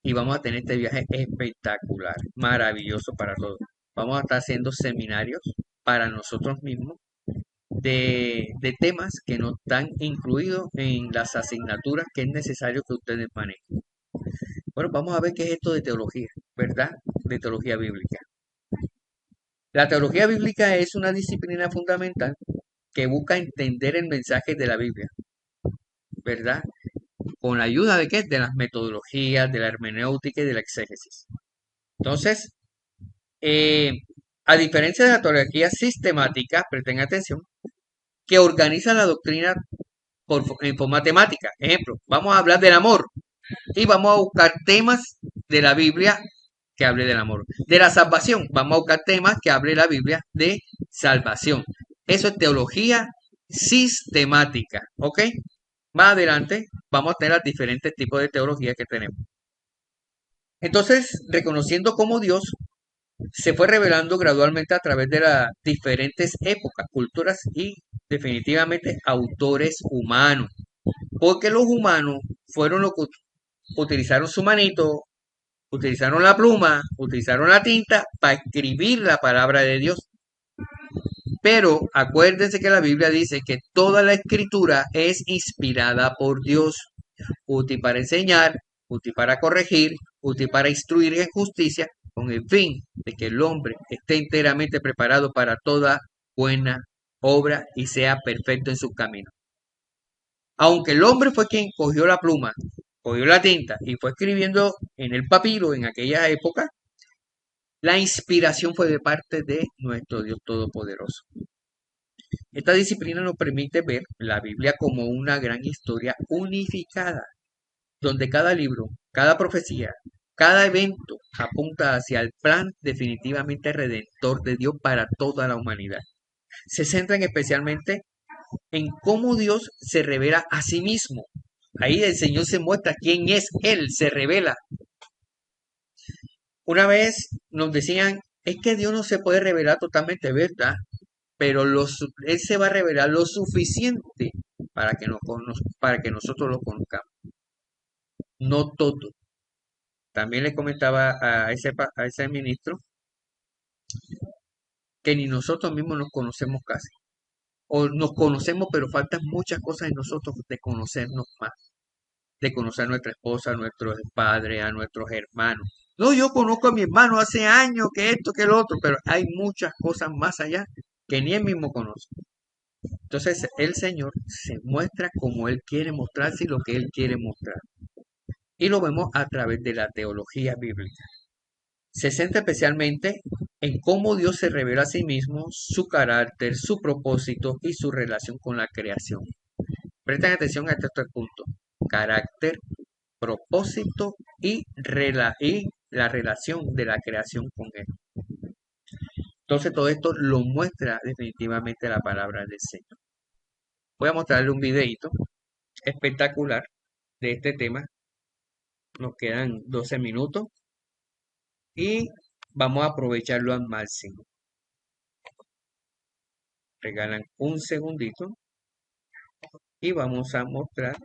Y vamos a tener este viaje espectacular, maravilloso para todos. Vamos a estar haciendo seminarios para nosotros mismos de temas que no están incluidos en las asignaturas que es necesario que ustedes manejen. Bueno, vamos a ver qué es esto de teología, ¿verdad? De teología bíblica. La teología bíblica es una disciplina fundamental que busca entender el mensaje de la Biblia, ¿verdad? Con la ayuda de qué? De las metodologías, de la hermenéutica y de la exégesis. Entonces, a diferencia de la teología sistemática, presten atención, que organiza la doctrina en forma temática. Ejemplo, vamos a hablar del amor y vamos a buscar temas de la Biblia que hable del amor. De la salvación, vamos a buscar temas que hable la Biblia de salvación. Eso es teología sistemática, ¿ok? Más adelante vamos a tener los diferentes tipos de teología que tenemos. Entonces, reconociendo cómo Dios se fue revelando gradualmente a través de las diferentes épocas, culturas y definitivamente autores humanos. Porque los humanos fueron los que utilizaron su manito, utilizaron la pluma, utilizaron la tinta para escribir la palabra de Dios. Pero acuérdense que la Biblia dice que toda la escritura es inspirada por Dios, útil para enseñar, útil para corregir, útil para instruir en justicia, con el fin de que el hombre esté enteramente preparado para toda buena obra y sea perfecto en su camino. Aunque el hombre fue quien cogió la pluma, cogió la tinta y fue escribiendo en el papiro en aquella época, la inspiración fue de parte de nuestro Dios Todopoderoso. Esta disciplina nos permite ver la Biblia como una gran historia unificada, donde cada libro, cada profecía, cada evento apunta hacia el plan definitivamente redentor de Dios para toda la humanidad. Se centran especialmente en cómo Dios se revela a sí mismo. Ahí el Señor se muestra quién es Él, se revela. Una vez nos decían, es que Dios no se puede revelar totalmente, ¿verdad? Pero Él se va a revelar lo suficiente para que nosotros lo conozcamos. No todo. También le comentaba a ese ministro que ni nosotros mismos nos conocemos casi. O nos conocemos, pero faltan muchas cosas en nosotros de conocernos más. De conocer a nuestra esposa, a nuestros padres, a nuestros hermanos. No, yo conozco a mi hermano hace años, que esto, que lo otro, pero hay muchas cosas más allá que ni él mismo conoce. Entonces el Señor se muestra como Él quiere mostrarse y lo que Él quiere mostrar. Y lo vemos a través de la teología bíblica. Se centra especialmente en cómo Dios se revela a sí mismo, su carácter, su propósito y su relación con la creación. Presten atención a este punto. Carácter, propósito y la relación de la creación con Él. Entonces todo esto lo muestra definitivamente la palabra del Señor. Voy a mostrarle un videito espectacular de este tema. Nos quedan 12 minutos y vamos a aprovecharlo al máximo. Regalan un segundito y vamos a mostrar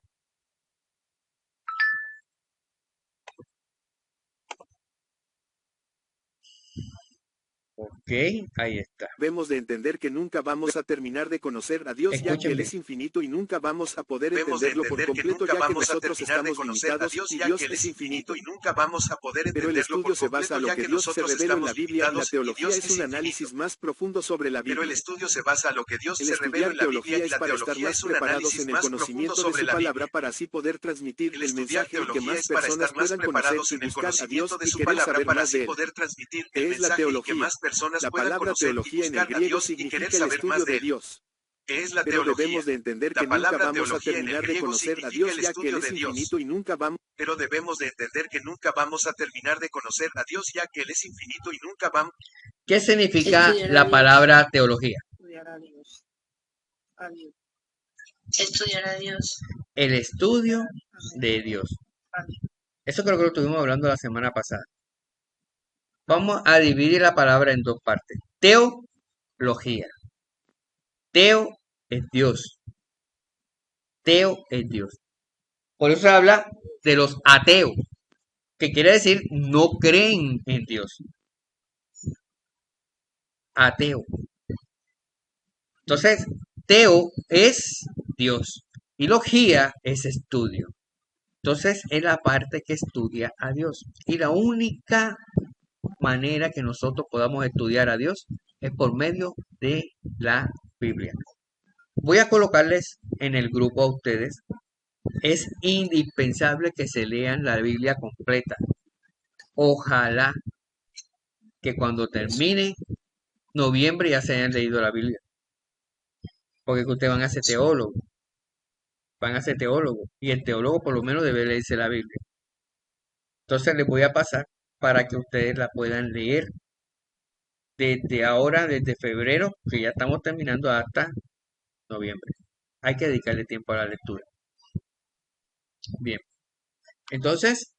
Ok, ahí está. Debemos de entender que nunca vamos a terminar de conocer a Dios, ya que Él es infinito y nunca vamos a poder entenderlo por completo, ya que nosotros estamos limitados y Dios es infinito. y nunca vamos a poder Pero el entenderlo por estudio se basa completo, en lo ya que que Dios se nosotros revela en la estamos Biblia, y la limitados y teología Dios es es un análisis infinito. más profundo sobre la Pero el Biblia. estudio se basa en lo que Dios El se revela estudiar en la Biblia teología y es la para estar teología más es un preparados análisis en el más conocimiento profundo de sobre su la Biblia. palabra para así poder transmitir El el estudiar mensaje y que teología más es para personas estar más puedan conocer preparados y en el buscar a Dios conocimiento de y su querer palabra saber para más así de Él. poder transmitir ¿Qué el es la mensaje y que teología? más personas La puedan palabra conocer y teología en el buscar a griego Dios y querer significa el saber estudio más de de Él. Dios. ¿Qué es la Pero teología? debemos de entender La que nunca palabra vamos a teología en el terminar de griego conocer a significa Dios, el ya que Él estudio es de Dios. infinito y nunca vamos. Pero debemos de entender que nunca vamos a terminar de conocer a Dios, ya que Él es infinito y nunca vamos. ¿Qué significa Estudiar a la Dios. palabra teología? Estudiar a Dios. A Dios. Estudiar a Dios. El estudio Amén. de Dios. Amén. Eso creo que lo estuvimos hablando la semana pasada. Vamos a dividir la palabra en dos partes. Teología. Teo es Dios. Teo es Dios. Por eso se habla de los ateos, que quiere decir no creen en Dios. Ateo. Entonces, teo es Dios y logía es estudio. Entonces, es la parte que estudia a Dios. Y la única manera que nosotros podamos estudiar a Dios es por medio de la Biblia. Voy a colocarles en el grupo a ustedes. Es indispensable que se lean la Biblia completa. Ojalá que cuando termine noviembre ya se hayan leído la Biblia. Porque ustedes van a ser teólogos. Van a ser teólogos. Y el teólogo por lo menos debe leerse la Biblia. Entonces les voy a pasar para que ustedes la puedan leer desde ahora, desde febrero, que ya estamos terminando, hasta noviembre. Hay que dedicarle tiempo a la lectura. Bien. Entonces,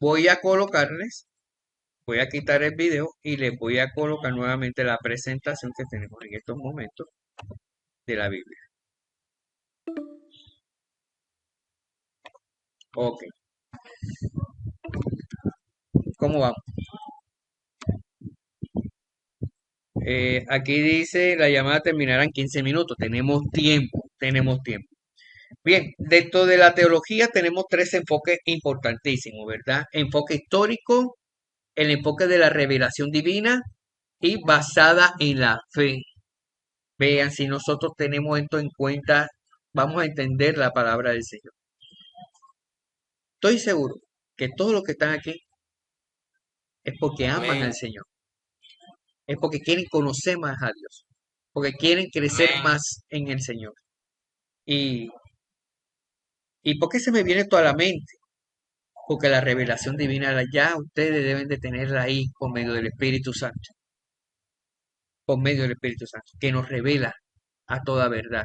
voy a colocarles, voy a quitar el video y les voy a colocar nuevamente la presentación que tenemos en estos momentos de la Biblia. Ok. ¿Cómo vamos? Aquí dice la llamada terminará en 15 minutos. Tenemos tiempo, tenemos tiempo. Bien, dentro de la teología tenemos tres enfoques importantísimos, ¿verdad? Enfoque histórico, el enfoque de la revelación divina y basada en la fe. Vean, si nosotros tenemos esto en cuenta, vamos a entender la palabra del Señor. Estoy seguro que todos los que están aquí es porque aman Amén. al Señor. Es porque quieren conocer más a Dios. Porque quieren crecer Amén. más en el Señor. ¿Y por qué se me viene esto a la mente? Porque la revelación divina ya ustedes deben de tenerla ahí por medio del Espíritu Santo. Por medio del Espíritu Santo, que nos revela a toda verdad.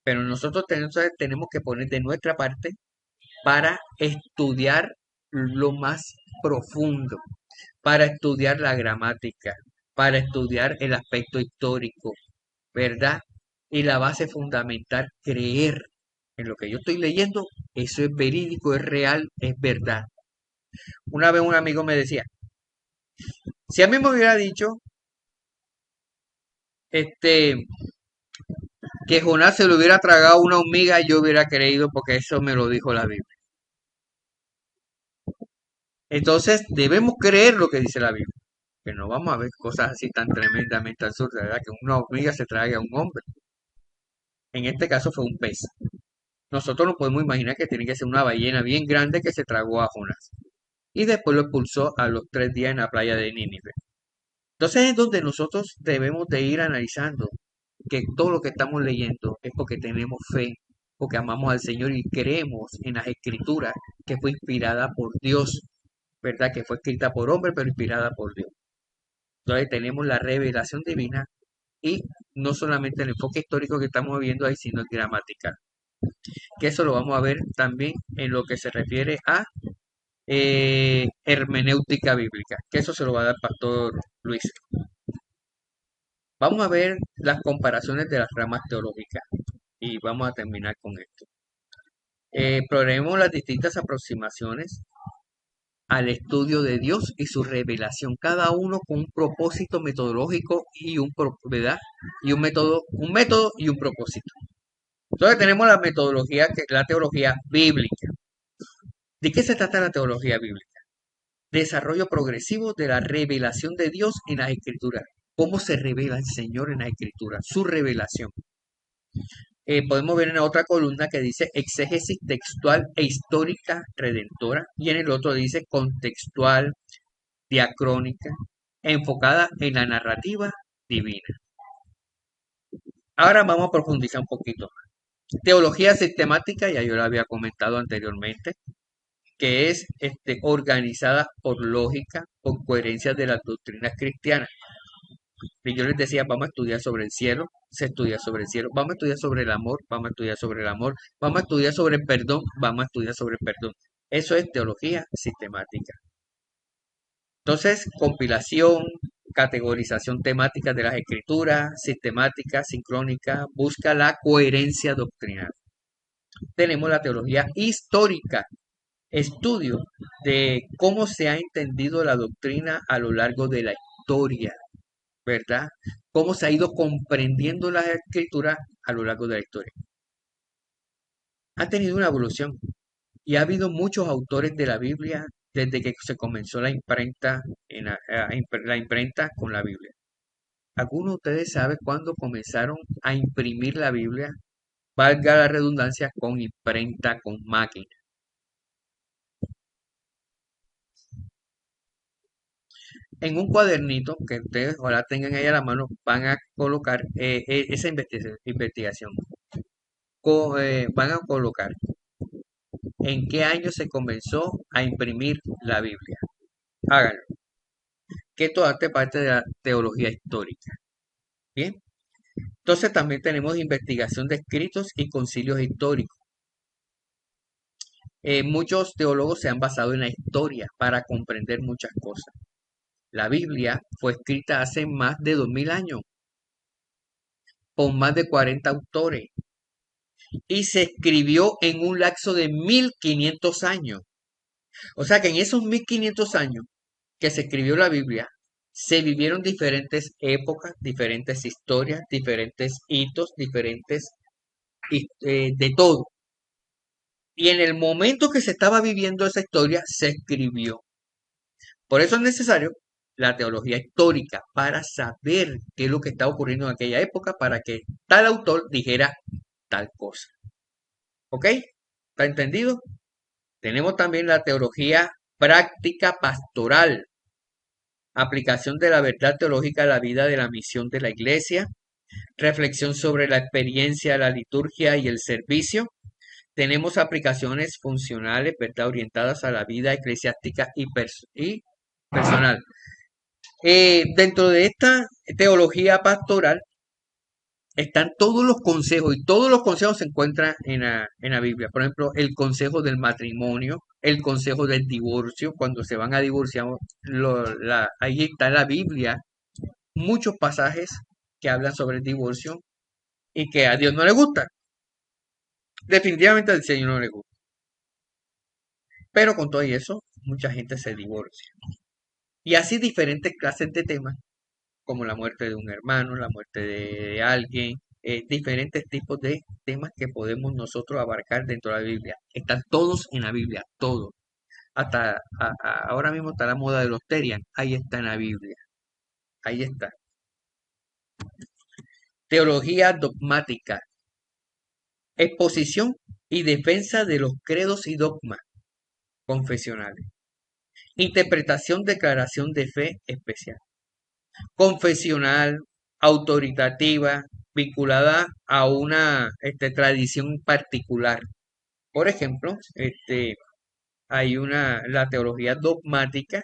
Pero nosotros tenemos que poner de nuestra parte para estudiar lo más profundo, para estudiar la gramática, para estudiar el aspecto histórico, ¿verdad? Y la base fundamental, creer en lo que yo estoy leyendo, eso es verídico, es real, es verdad. Una vez un amigo me decía, si a mí me hubiera dicho que Jonás se le hubiera tragado una hormiga, yo hubiera creído porque eso me lo dijo la Biblia. Entonces debemos creer lo que dice la Biblia. Que no vamos a ver cosas así tan tremendamente absurdas, ¿verdad? Que una hormiga se trague a un hombre. En este caso fue un pez. Nosotros nos podemos imaginar que tiene que ser una ballena bien grande que se tragó a Jonás. Y después lo expulsó a los 3 días en la playa de Nínive. Entonces es donde nosotros debemos de ir analizando que todo lo que estamos leyendo es porque tenemos fe, porque amamos al Señor y creemos en las escrituras que fue inspirada por Dios, ¿verdad? Que fue escrita por hombre, pero inspirada por Dios. Entonces tenemos la revelación divina y no solamente el enfoque histórico que estamos viendo ahí, sino el gramatical. Que eso lo vamos a ver también en lo que se refiere a hermenéutica bíblica, que eso se lo va a dar el pastor Luis. Vamos a ver las comparaciones de las ramas teológicas y vamos a terminar con esto. Probaremos las distintas aproximaciones al estudio de Dios y su revelación, cada uno con un propósito metodológico y ¿verdad? Y un método y un propósito. Entonces tenemos la metodología, la teología bíblica. ¿De qué se trata la teología bíblica? Desarrollo progresivo de la revelación de Dios en las Escrituras. ¿Cómo se revela el Señor en las Escrituras? Su revelación. Podemos ver en la otra columna que dice exégesis textual e histórica redentora, y en el otro dice contextual, diacrónica, enfocada en la narrativa divina. Ahora vamos a profundizar un poquito más. Teología sistemática, ya yo lo había comentado anteriormente, que es organizada por lógica, por coherencia de las doctrinas cristianas. Y yo les decía, vamos a estudiar sobre el cielo, se estudia sobre el cielo, vamos a estudiar sobre el amor, vamos a estudiar sobre el amor, vamos a estudiar sobre el perdón, vamos a estudiar sobre el perdón. Eso es teología sistemática. Entonces, compilación, categorización temática de las escrituras, sistemática, sincrónica, busca la coherencia doctrinal. Tenemos la teología histórica, estudio de cómo se ha entendido la doctrina a lo largo de la historia, ¿verdad? Cómo se ha ido comprendiendo la escritura a lo largo de la historia. Ha tenido una evolución y ha habido muchos autores de la Biblia desde que se comenzó la imprenta, la imprenta con la Biblia. ¿Alguno de ustedes sabe cuándo comenzaron a imprimir la Biblia? Valga la redundancia, con imprenta, con máquina. En un cuadernito que ustedes ahora tengan ahí a la mano, van a colocar esa investigación. Van a colocar en qué año se comenzó a imprimir la Biblia. Háganlo. Que esto hace parte de la teología histórica. Bien. Entonces también tenemos investigación de escritos y concilios históricos. Muchos teólogos se han basado en la historia para comprender muchas cosas. La Biblia fue escrita hace más de 2000 años por más de 40 autores y se escribió en un lapso de 1500 años. O sea que en esos 1500 años que se escribió la Biblia, se vivieron diferentes épocas, diferentes historias, diferentes hitos, diferentes de todo. Y en el momento que se estaba viviendo esa historia, se escribió. Por eso es necesario la teología histórica, para saber qué es lo que está ocurriendo en aquella época, para que tal autor dijera tal cosa. ¿Ok? ¿Está entendido? Tenemos también la teología práctica pastoral, aplicación de la verdad teológica a la vida de la misión de la iglesia, reflexión sobre la experiencia, la liturgia y el servicio. Tenemos aplicaciones funcionales, ¿verdad?, orientadas a la vida eclesiástica y personal. Dentro de esta teología pastoral están todos los consejos, y todos los consejos se encuentran en la Biblia. Por ejemplo, el consejo del matrimonio, el consejo del divorcio, cuando se van a divorciar, ahí está en la Biblia muchos pasajes que hablan sobre el divorcio y que a Dios no le gusta. Definitivamente al Señor no le gusta. Pero con todo eso, mucha gente se divorcia. Y así diferentes clases de temas, como la muerte de un hermano, la muerte de alguien, diferentes tipos de temas que podemos nosotros abarcar dentro de la Biblia. Están todos en la Biblia, todos. Hasta ahora mismo está la moda de los Terian, ahí está en la Biblia. Ahí está. Teología dogmática. Exposición y defensa de los credos y dogmas confesionales. Interpretación, declaración de fe especial. Confesional, autoritativa, vinculada a una tradición particular. Por ejemplo, hay la teología dogmática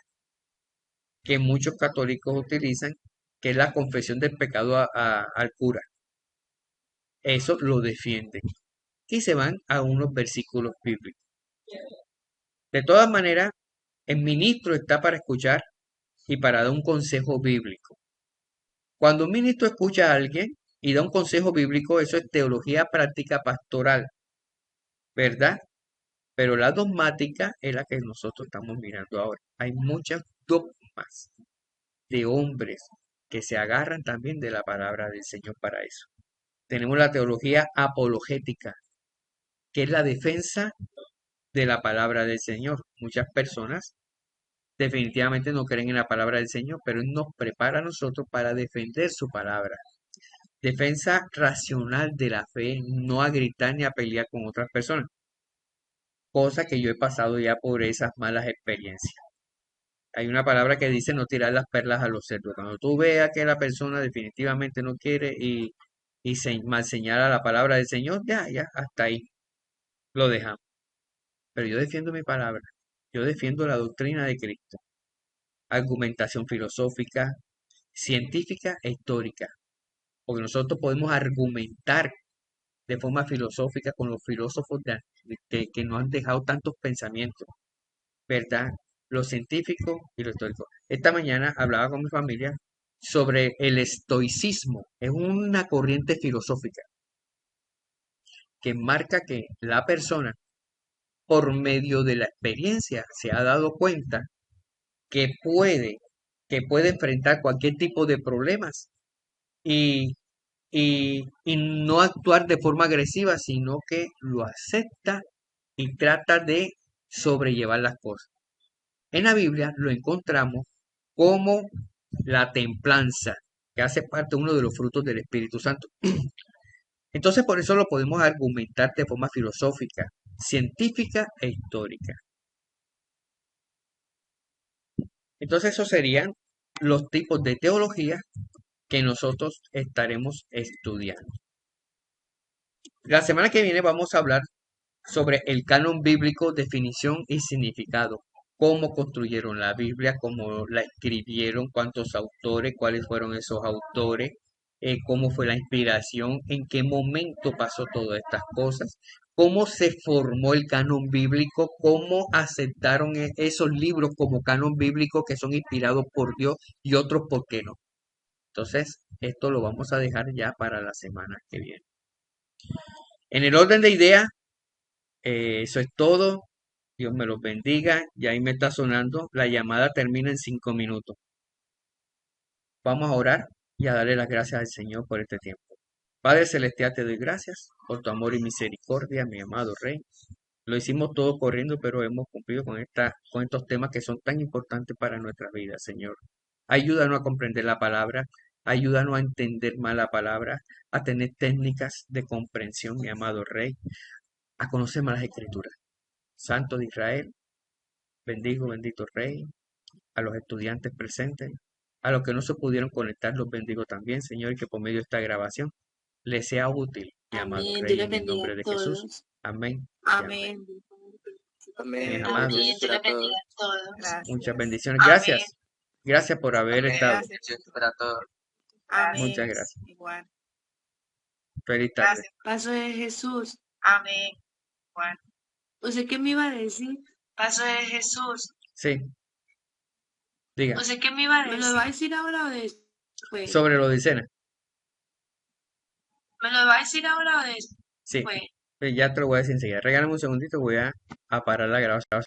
que muchos católicos utilizan, que es la confesión del pecado al cura. Eso lo defienden. Y se van a unos versículos bíblicos. De todas maneras, el ministro está para escuchar y para dar un consejo bíblico. Cuando un ministro escucha a alguien y da un consejo bíblico, eso es teología práctica pastoral, ¿verdad? Pero la dogmática es la que nosotros estamos mirando ahora. Hay muchas dogmas de hombres que se agarran también de la palabra del Señor para eso. Tenemos la teología apologética, que es la defensa de la palabra del Señor. Muchas personas definitivamente no creen en la palabra del Señor, pero Él nos prepara a nosotros para defender su palabra. Defensa racional de la fe, no a gritar ni a pelear con otras personas. Cosa que yo he pasado ya por esas malas experiencias. Hay una palabra que dice no tirar las perlas a los cerdos. Cuando tú veas que la persona definitivamente no quiere y se mal señala la palabra del Señor, ya, hasta ahí lo dejamos. Pero yo defiendo mi palabra. Yo defiendo la doctrina de Cristo. Argumentación filosófica, científica e histórica. Porque nosotros podemos argumentar de forma filosófica con los filósofos que nos han dejado tantos pensamientos, ¿verdad? Lo científico y lo histórico. Esta mañana hablaba con mi familia sobre el estoicismo. Es una corriente filosófica que marca que la persona, por medio de la experiencia, se ha dado cuenta que puede enfrentar cualquier tipo de problemas y, y no actuar de forma agresiva, sino que lo acepta y trata de sobrellevar las cosas. En la Biblia lo encontramos como la templanza, que hace parte de uno de los frutos del Espíritu Santo. Entonces, por eso lo podemos argumentar de forma filosófica, científica e histórica. Entonces, esos serían los tipos de teología que nosotros estaremos estudiando. La semana que viene vamos a hablar sobre el canon bíblico, definición y significado. Cómo construyeron la Biblia, cómo la escribieron, cuántos autores, cuáles fueron esos autores, cómo fue la inspiración, en qué momento pasó todas estas cosas, cómo se formó el canon bíblico, cómo aceptaron esos libros como canon bíblico que son inspirados por Dios y otros por qué no. Entonces, esto lo vamos a dejar ya para la semana que viene. En el orden de ideas, eso es todo. Dios me los bendiga. Y ahí me está sonando. La llamada termina en 5 minutos. Vamos a orar y a darle las gracias al Señor por este tiempo. Padre Celestial, te doy gracias por tu amor y misericordia, mi amado Rey. Lo hicimos todo corriendo, pero hemos cumplido con estos temas que son tan importantes para nuestra vida, Señor. Ayúdanos a comprender la palabra. Ayúdanos a entender más la palabra, a tener técnicas de comprensión, mi amado Rey, a conocer más las Escrituras. Santo de Israel, bendigo, bendito Rey, a los estudiantes presentes, a los que no se pudieron conectar, los bendigo también, Señor, y que por medio de esta grabación les sea útil, mi amado Rey, en el nombre de Jesús. Amén. Amén. Mis amados, Dios les bendiga a todos. Gracias. muchas bendiciones. Gracias. Gracias por haber estado. Para todos. Amén. Muchas gracias. Igual. Feliz tarde. Gracias. Paso de Jesús. Amén. Igual. ¿Usted qué me iba a decir? Paso de Jesús. Sí. Diga. No sé qué me iba a ¿Me decir. lo va a decir ahora o después? Sobre lo de cena. ¿Me lo va a decir ahora o después? Sí. Ya te lo voy a decir enseguida. Regálame un segundito, voy a parar la grabación.